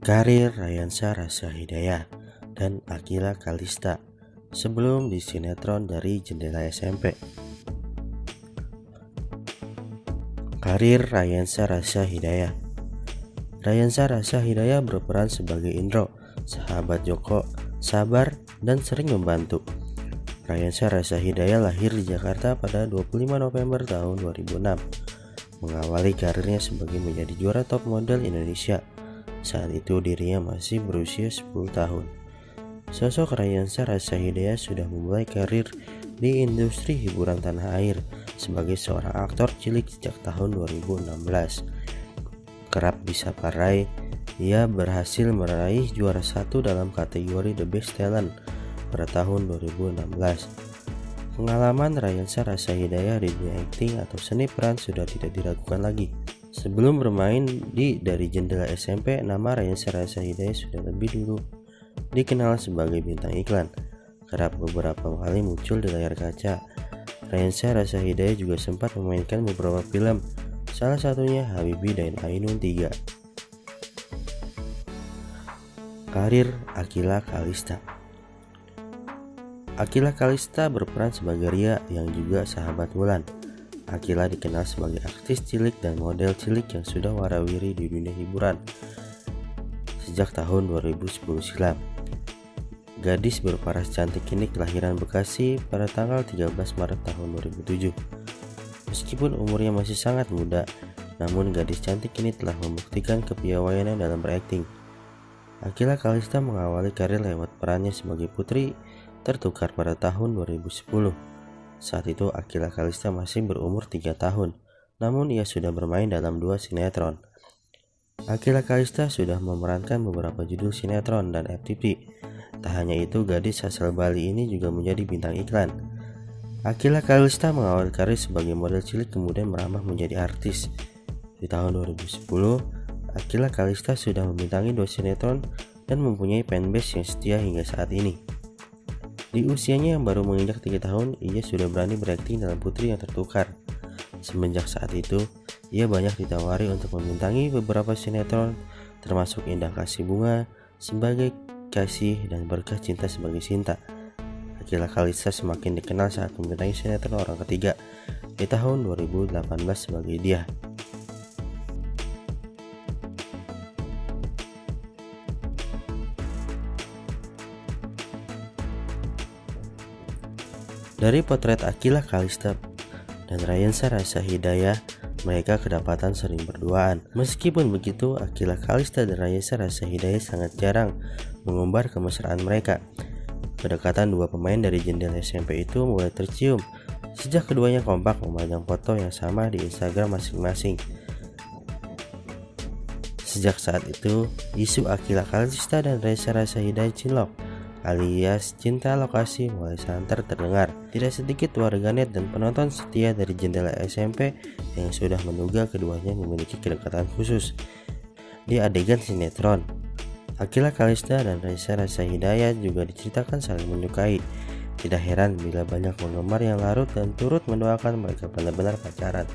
Karir Ryansyah Rasya Hidayah dan Akila Kalista sebelum di sinetron Dari Jendela SMP. Karir Ryansyah Rasya Hidayah. Ryansyah Rasya Hidayah berperan sebagai Indro, sahabat Joko, sabar, dan sering membantu. Ryansyah Rasya Hidayah lahir di Jakarta pada 25 November tahun 2006. Mengawali karirnya sebagai menjadi juara top model Indonesia. Saat itu dirinya masih berusia 10 tahun. Sosok Ryansyah Rasya Hidayah sudah memulai karir di industri hiburan tanah air sebagai seorang aktor cilik sejak tahun 2016. Kerap disapa Ray, ia berhasil meraih juara 1 dalam kategori The Best Talent pada tahun 2016. Pengalaman Ryansyah Rasya Hidayah di dunia akting atau seni peran sudah tidak diragukan lagi. Sebelum bermain di Dari Jendela SMP, nama Ryansyah Rasya Hidayah sudah lebih dulu dikenal sebagai bintang iklan. Kerap beberapa kali muncul di layar kaca. Ryansyah Rasya Hidayah juga sempat memainkan beberapa film, salah satunya Habibie dan Ainun 3. Karir Akila Kalista. Akila Kalista berperan sebagai Ria yang juga sahabat Wulan. Akila dikenal sebagai artis cilik dan model cilik yang sudah warawiri di dunia hiburan sejak tahun 2010 silam. Gadis berparas cantik ini kelahiran Bekasi pada tanggal 13 Maret tahun 2007. Meskipun umurnya masih sangat muda, namun gadis cantik ini telah membuktikan kepiawaiannya dalam berakting. Akila Kalista mengawali karir lewat perannya sebagai Putri Tertukar pada tahun 2010. Saat itu Akila Kalista masih berumur 3 tahun, namun ia sudah bermain dalam 2 sinetron. Akila Kalista sudah memerankan beberapa judul sinetron dan FTV. Tak hanya itu, gadis asal Bali ini juga menjadi bintang iklan. Akila Kalista mengawali karir sebagai model cilik kemudian merambah menjadi artis. Di tahun 2010, Akila Kalista sudah membintangi 2 sinetron dan mempunyai fanbase yang setia hingga saat ini. Di usianya yang baru menginjak 3 tahun, ia sudah berani berakting dalam Putri yang Tertukar. Semenjak saat itu, ia banyak ditawari untuk membintangi beberapa sinetron, termasuk Indah Kasih Bunga sebagai Kasih dan Berkah Cinta sebagai Sinta. Akila Kalista semakin dikenal saat membintangi sinetron Orang Ketiga di tahun 2018 sebagai Dia. Dari potret Akila Kalista dan Ryansyah Rasya Hidayah, mereka kedapatan sering berduaan. Meskipun begitu, Akila Kalista dan Ryansyah Rasya Hidayah sangat jarang mengumbar kemesraan mereka. Kedekatan dua pemain Dari Jendela SMP itu mulai tercium sejak keduanya kompak memajang foto yang sama di Instagram masing-masing. Sejak saat itu, isu Akila Kalista dan Ryansyah Rasya Hidayah cinlok alias cinta lokasi mulai santer terdengar. Tidak sedikit warganet dan penonton setia Dari Jendela SMP yang sudah menduga keduanya memiliki kedekatan khusus. Di adegan sinetron, Akila Kalista dan Ryansyah Rasya Hidayah juga diceritakan saling menyukai. Tidak heran bila banyak penggemar yang larut dan turut mendoakan mereka benar-benar pacaran.